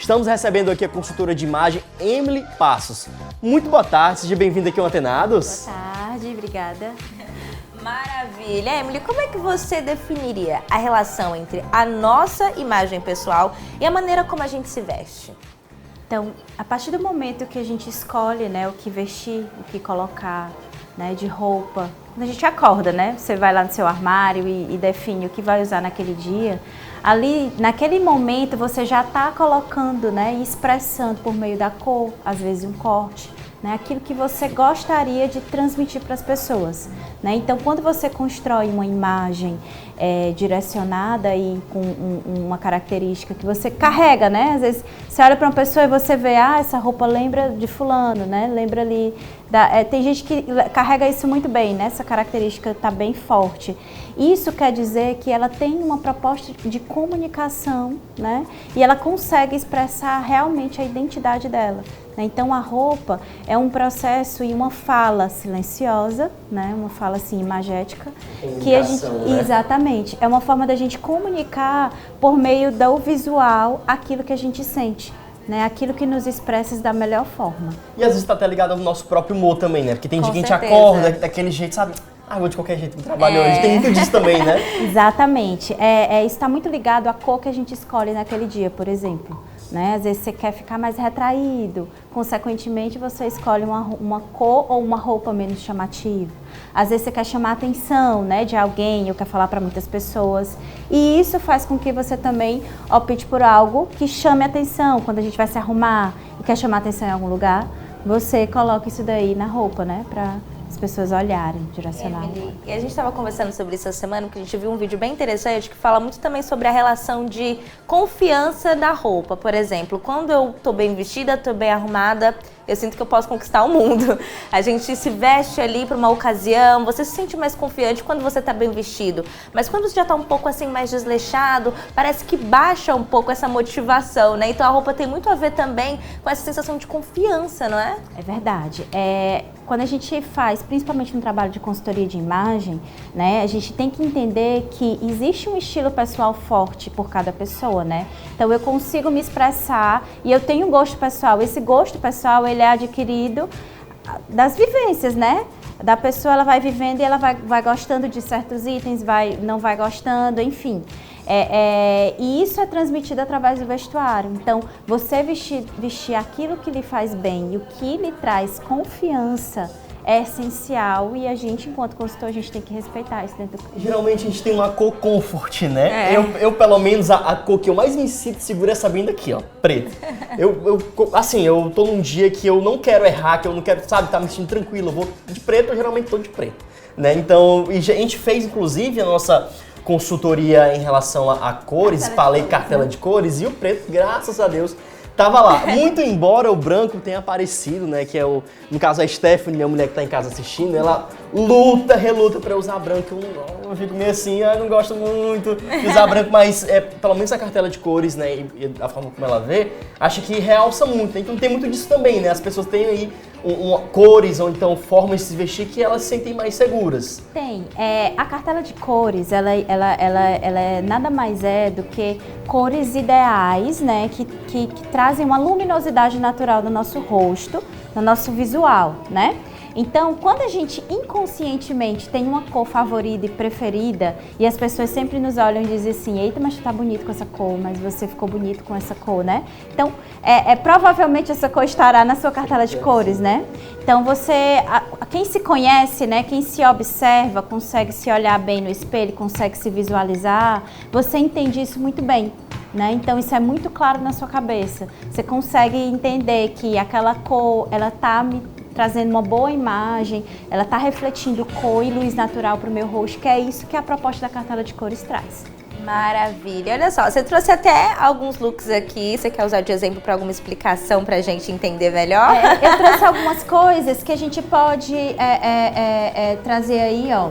Estamos recebendo aqui a consultora de imagem Emily Passos. Muito boa tarde, seja bem-vinda aqui ao Antenados. Boa tarde, obrigada. Maravilha. Emily, como é que você definiria a relação entre a nossa imagem pessoal e a maneira como a gente se veste? Então, a partir do momento que a gente escolhe, né, o que vestir, o que colocar, né, de roupa, quando a gente acorda, né, você vai lá no seu armário e define o que vai usar naquele dia, ali, naquele momento, você já está colocando, né, e expressando por meio da cor, às vezes um corte, né, aquilo que você gostaria de transmitir para as pessoas, né? Então, quando você constrói uma imagem direcionada e com uma característica que você carrega, né? Às vezes você olha para uma pessoa e você vê, essa roupa lembra de fulano, né? Lembra ali tem gente que carrega isso muito bem, né? Essa característica está bem forte. Isso quer dizer que ela tem uma proposta de comunicação, né? E ela consegue expressar realmente a identidade dela. Então, a roupa é um processo e uma fala silenciosa, né? Uma fala assim, imagética. Que a gente, né? Exatamente. É uma forma da gente comunicar por meio do visual aquilo que a gente sente, né? Aquilo que nos expressa da melhor forma. E às vezes está até ligado ao nosso próprio humor também, né? Porque tem dia que a gente certeza. acorda daquele jeito, sabe? Vou de qualquer jeito pro trabalho hoje. Tem muito disso também, né? Exatamente. Isso está muito ligado à cor que a gente escolhe naquele dia, por exemplo. Né? Às vezes você quer ficar mais retraído, consequentemente você escolhe uma cor ou uma roupa menos chamativa. Às vezes você quer chamar a atenção, né, de alguém ou quer falar para muitas pessoas. E isso faz com que você também opte por algo que chame a atenção. Quando a gente vai se arrumar e quer chamar a atenção em algum lugar, você coloca isso daí na roupa, né, para as pessoas olharem, direcionar. E a gente estava conversando sobre isso essa semana, porque a gente viu um vídeo bem interessante que fala muito também sobre a relação de confiança da roupa. Por exemplo, quando eu estou bem vestida, estou bem arrumada, eu sinto que eu posso conquistar o mundo. A gente se veste ali para uma ocasião, você se sente mais confiante quando você está bem vestido. Mas quando você já está um pouco assim mais desleixado, parece que baixa um pouco essa motivação, né? Então a roupa tem muito a ver também com essa sensação de confiança, não é? É verdade. Quando a gente faz, principalmente no trabalho de consultoria de imagem, né, a gente tem que entender que existe um estilo pessoal forte por cada pessoa, né? Então eu consigo me expressar e eu tenho um gosto pessoal. Esse gosto pessoal, ele é adquirido das vivências, né? Da pessoa, ela vai vivendo e ela vai gostando de certos itens, não vai gostando, enfim. E isso é transmitido através do vestuário. Então, você vestir aquilo que lhe faz bem e o que lhe traz confiança é essencial e a gente, enquanto consultor, a gente tem que respeitar isso dentro do... Geralmente a gente tem uma cor comfort, né? Eu pelo menos, a cor que eu mais me sinto segura é essa bem daqui, ó, preto. Eu tô num dia que eu não quero errar, que eu não quero, sabe, tá me sentindo tranquilo. Eu vou de preto, eu geralmente tô de preto, né? Então, e a gente fez, inclusive, a nossa consultoria em relação a cores, falei cartela de cores, e o preto, graças a Deus, tava lá. Muito embora o branco tenha aparecido, né, que é no caso a Stephanie, minha mulher que tá em casa assistindo, ela reluta pra eu usar branco. Eu fico meio assim, eu não gosto muito de usar branco, mas pelo menos a cartela de cores, né, e a forma como ela vê, acho que realça muito, né? Então tem muito disso também, né, as pessoas têm aí cores ou então formas de se vestir que elas se sentem mais seguras. Tem. A cartela de cores, ela nada mais é do que cores ideais, né, que trazem uma luminosidade natural no nosso rosto, no nosso visual, né? Então, quando a gente inconscientemente tem uma cor favorita e preferida, e as pessoas sempre nos olham e dizem assim, eita, mas tu tá bonito com essa cor, mas você ficou bonito com essa cor, né? Então, provavelmente essa cor estará na sua cartela de cores, né? Então, quem se conhece, né, quem se observa, consegue se olhar bem no espelho, consegue se visualizar, você entende isso muito bem. Né? Então isso é muito claro na sua cabeça. Você consegue entender que aquela cor, ela tá me trazendo uma boa imagem, ela tá refletindo cor e luz natural para o meu rosto, que é isso que a proposta da cartela de cores traz. Maravilha. Olha só, você trouxe até alguns looks aqui. Você quer usar de exemplo para alguma explicação para a gente entender melhor? Eu trouxe algumas coisas que a gente pode trazer aí, ó.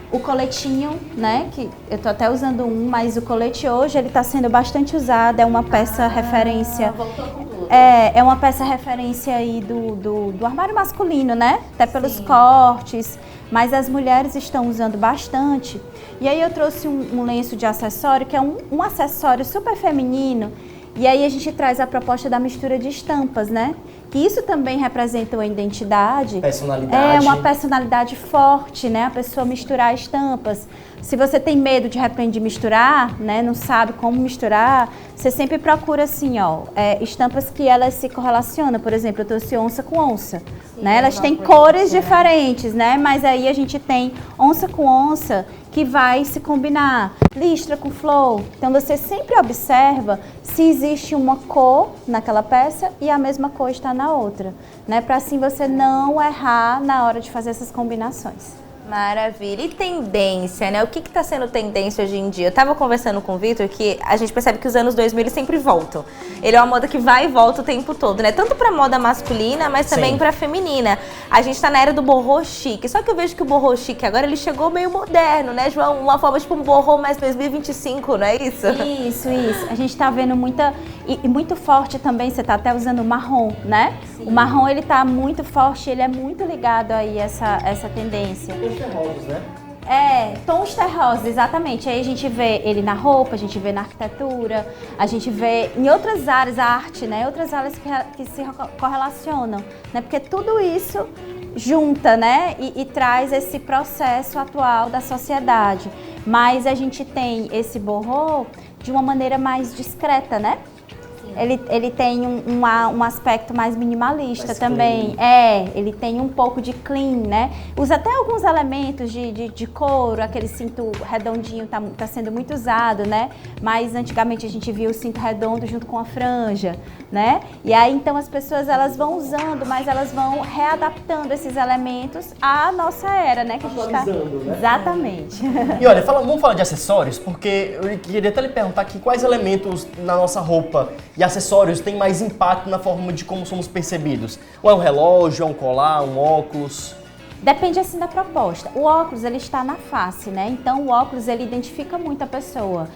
O coletinho, né, que eu tô até usando mas o colete hoje ele tá sendo bastante usado, é uma peça referência. Voltou com tudo. É uma peça referência aí do armário masculino, né? Até pelos cortes, mas as mulheres estão usando bastante. E aí eu trouxe um lenço de acessório, que é um acessório super feminino E aí a gente traz a proposta da mistura de estampas, né? Que isso também representa uma identidade. Personalidade. É uma personalidade forte, né? A pessoa misturar estampas. Se você tem medo de repente de misturar, né? Não sabe como misturar, você sempre procura assim, ó, estampas que elas se correlacionam. Por exemplo, eu trouxe onça com onça, sim, né? Elas têm cores diferentes, né? Mas aí a gente tem onça com onça que vai se combinar, listra com flor. Então você sempre observa se existe uma cor naquela peça e a mesma cor está na outra, né? Para assim você não errar na hora de fazer essas combinações. Maravilha. E tendência, né? O que está sendo tendência hoje em dia? Eu estava conversando com o Vitor que a gente percebe que os anos 2000 eles sempre voltam. Ele é uma moda que vai e volta o tempo todo, né? Tanto para moda masculina, mas também para feminina. A gente está na era do boho chique. Só que eu vejo que o boho chique agora ele chegou meio moderno, né, João? Uma forma tipo um boho mais 2025, não é isso? Isso. A gente está vendo muita e muito forte também. Você está até usando o marrom, né? Sim. O marrom ele está muito forte, ele é muito ligado aí essa tendência. Terrosos, né? Tons terrosos, exatamente. Aí a gente vê ele na roupa, a gente vê na arquitetura, a gente vê em outras áreas, a arte, né? Outras áreas que se correlacionam, né? Porque tudo isso junta, né? E traz esse processo atual da sociedade. Mas a gente tem esse boho de uma maneira mais discreta, né? Ele tem um aspecto mais minimalista mais também. Clean. Ele tem um pouco de clean, né? Usa até alguns elementos de couro, aquele cinto redondinho tá sendo muito usado, né? Mas antigamente a gente via o cinto redondo junto com a franja, né? E aí então as pessoas elas vão usando, mas elas vão readaptando esses elementos à nossa era, né? Que a gente tá... né? Exatamente. E olha, vamos falar de acessórios, porque eu queria até lhe perguntar aqui quais elementos na nossa roupa e acessórios têm mais impacto na forma de como somos percebidos. Ou é um relógio, é um colar, um óculos? Depende assim da proposta. O óculos ele está na face, né? Então o óculos ele identifica muito a pessoa.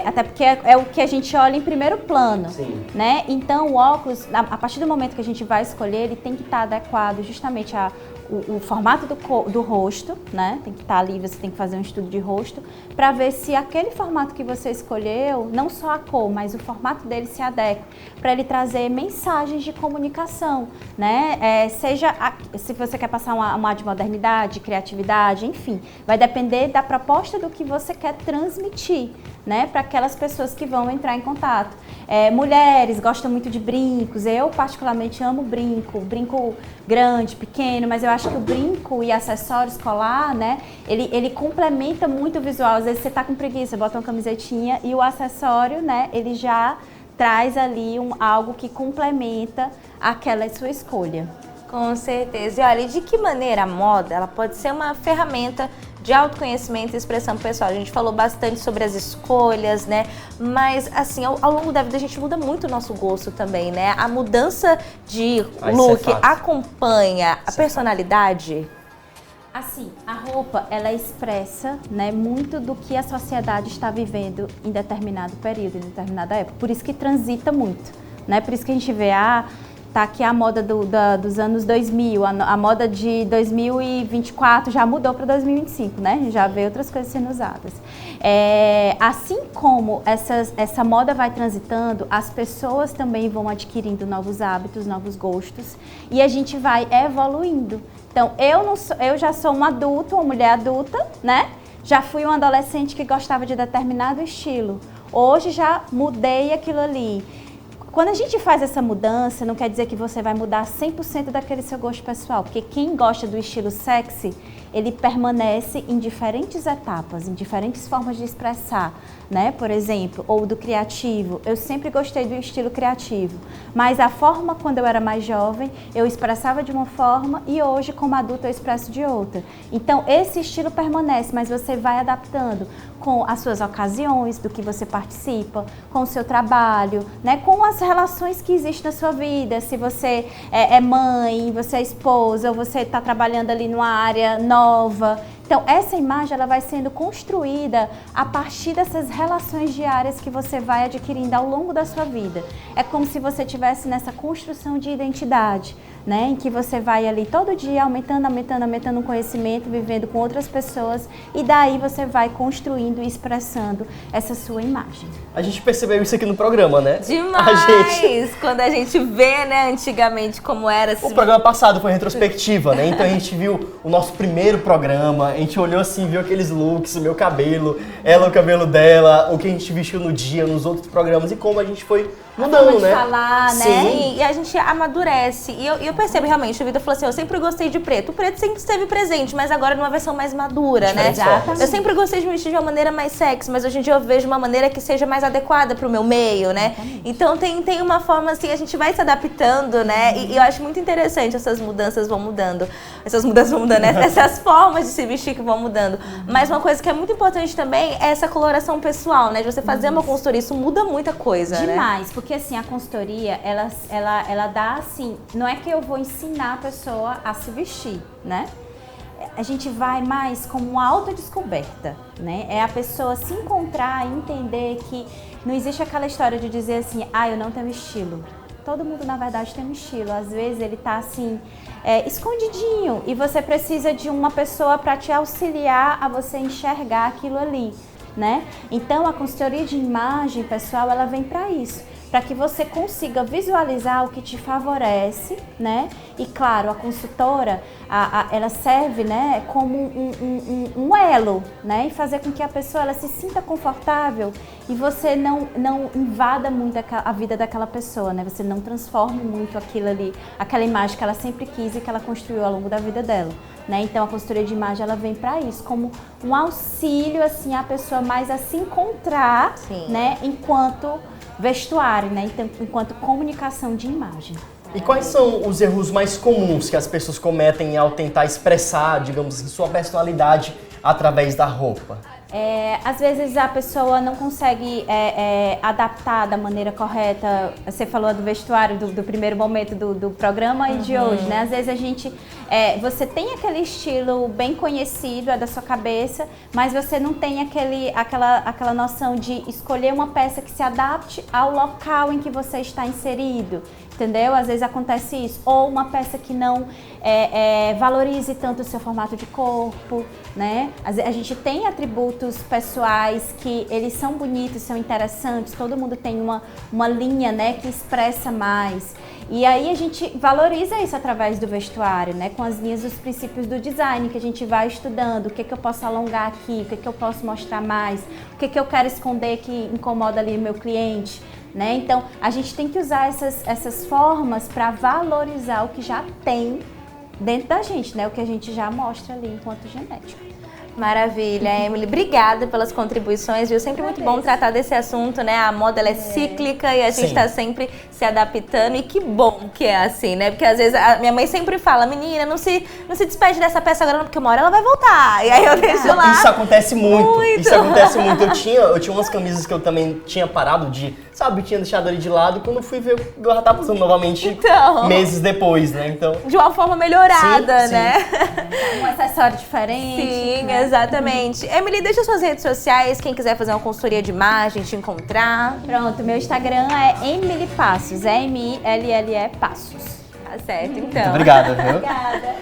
Até porque é o que a gente olha em primeiro plano. Sim. Né? Então o óculos, a partir do momento que a gente vai escolher, ele tem que estar adequado justamente o formato do rosto, né? Tem que estar ali, você tem que fazer um estudo de rosto para ver se aquele formato que você escolheu, não só a cor, mas o formato dele se adequa, para ele trazer mensagens de comunicação, né? Se você quer passar uma de modernidade, criatividade, enfim, vai depender da proposta do que você quer transmitir, né? Para aquelas pessoas que vão entrar em contato. Mulheres gostam muito de brincos, eu particularmente amo brinco grande, pequeno, mas eu acho que o brinco e acessórios colar, né, ele complementa muito o visual. Às vezes você tá com preguiça, bota uma camisetinha e o acessório, né, ele já traz ali algo que complementa aquela sua escolha. Com certeza. E olha, de que maneira a moda ela pode ser uma ferramenta de autoconhecimento e expressão pessoal? A gente falou bastante sobre as escolhas, né? Mas, assim, ao longo da vida a gente muda muito o nosso gosto também, né? A mudança de look acompanha a personalidade? Assim, a roupa, ela expressa, né, muito do que a sociedade está vivendo em determinado período, em determinada época. Por isso que transita muito, né? Por isso que a gente vê, tá aqui a moda dos anos 2000, a moda de 2024 já mudou para 2025, né? Já vê outras coisas sendo usadas. Assim como essa moda vai transitando, as pessoas também vão adquirindo novos hábitos, novos gostos e a gente vai evoluindo. Então, eu já sou um adulto, uma mulher adulta, né? Já fui um adolescente que gostava de determinado estilo. Hoje já mudei aquilo ali. Quando a gente faz essa mudança, não quer dizer que você vai mudar 100% daquele seu gosto pessoal, porque quem gosta do estilo sexy, ele permanece em diferentes etapas, em diferentes formas de expressar, né? Por exemplo, ou do criativo. Eu sempre gostei do estilo criativo, mas a forma quando eu era mais jovem, eu expressava de uma forma e hoje, como adulta, eu expresso de outra. Então, esse estilo permanece, mas você vai adaptando com as suas ocasiões, do que você participa, com o seu trabalho, né? Com as relações que existem na sua vida. Se você é mãe, você é esposa, ou você está trabalhando ali numa área nova. Então, essa imagem ela vai sendo construída a partir dessas relações diárias que você vai adquirindo ao longo da sua vida. É como se você estivesse nessa construção de identidade, né? Em que você vai ali todo dia aumentando o conhecimento, vivendo com outras pessoas e daí você vai construindo e expressando essa sua imagem. A gente percebeu isso aqui no programa, né? Demais! Quando a gente vê, né, antigamente como era assim. O programa passado foi retrospectiva, né? Então a gente viu o nosso primeiro programa, a gente olhou assim, viu aqueles looks, o meu cabelo, ela o cabelo dela, o que a gente vestiu no dia, nos outros programas e como a gente foi mudando, né? Falar, né? Sim, e a gente amadurece. E eu percebo realmente, a Vida falou assim, eu sempre gostei de preto. O preto sempre esteve presente, mas agora numa versão mais madura, né? Exatamente. Eu sempre gostei de me vestir de uma maneira mais sexy, mas hoje em dia eu vejo uma maneira que seja mais adequada pro meu meio, né? Exatamente. Então tem uma forma assim, a gente vai se adaptando, né? E eu acho muito interessante essas mudanças vão mudando. Né? Essas formas de se vestir que vão mudando. Mas uma coisa que é muito importante também é essa coloração pessoal, né? De você fazer uma consultoria, isso muda muita coisa, né? Demais, porque assim, a consultoria, ela dá assim, não é que eu vou ensinar a pessoa a se vestir, né? A gente vai mais como uma autodescoberta, né? É a pessoa se encontrar e entender que não existe aquela história de dizer assim, eu não tenho estilo. Todo mundo, na verdade, tem um estilo. Às vezes ele tá assim, escondidinho e você precisa de uma pessoa para te auxiliar a você enxergar aquilo ali, né? Então, a consultoria de imagem, pessoal, ela vem para isso. Para que você consiga visualizar o que te favorece, né? E claro, a consultora, ela serve, né, como um elo, né? E fazer com que a pessoa ela se sinta confortável e você não invada muito a vida daquela pessoa, né? Você não transforme muito aquilo ali, aquela imagem que ela sempre quis e que ela construiu ao longo da vida dela. Né? Então a consultoria de imagem ela vem para isso, como um auxílio assim a pessoa mais a se encontrar, né, enquanto vestuário, né, então, enquanto comunicação de imagem. E quais são os erros mais comuns que as pessoas cometem ao tentar expressar, digamos assim, sua personalidade através da roupa? Às vezes a pessoa não consegue adaptar da maneira correta. Você falou do vestuário do primeiro momento do programa e de hoje, né? Às vezes a gente, você tem aquele estilo bem conhecido, é da sua cabeça, mas você não tem aquela noção de escolher uma peça que se adapte ao local em que você está inserido. Entendeu? Às vezes acontece isso. Ou uma peça que não valorize tanto o seu formato de corpo, né? A gente tem atributos pessoais que eles são bonitos, são interessantes, todo mundo tem uma linha, né, que expressa mais. E aí a gente valoriza isso através do vestuário, né? Com as linhas dos princípios do design, que a gente vai estudando, o que eu posso alongar aqui, o que eu posso mostrar mais, o que eu quero esconder que incomoda ali o meu cliente. Né? Então, a gente tem que usar essas formas para valorizar o que já tem dentro da gente, né? O que a gente já mostra ali enquanto genética. Maravilha, Emily. Obrigada pelas contribuições, viu? Sempre muito bom tratar desse assunto, né? A moda ela é cíclica e a gente está sempre se adaptando e que bom que é assim, né? Porque às vezes a minha mãe sempre fala, menina, não se despede dessa peça agora não, porque uma hora ela vai voltar. E aí eu deixo lá. Isso acontece muito. Isso acontece muito. Eu tinha umas camisas que eu também tinha parado tinha deixado ali de lado e quando eu fui ver, eu já tava usando novamente meses depois, né? Então, de uma forma melhorada, né? Um acessório diferente. Sim, né? Exatamente. Emily, deixa suas redes sociais, quem quiser fazer uma consultoria de imagem, te encontrar. Pronto, meu Instagram é Emily Passos, EMILLE Passos. Tá certo, então. muito obrigado, viu? Obrigada.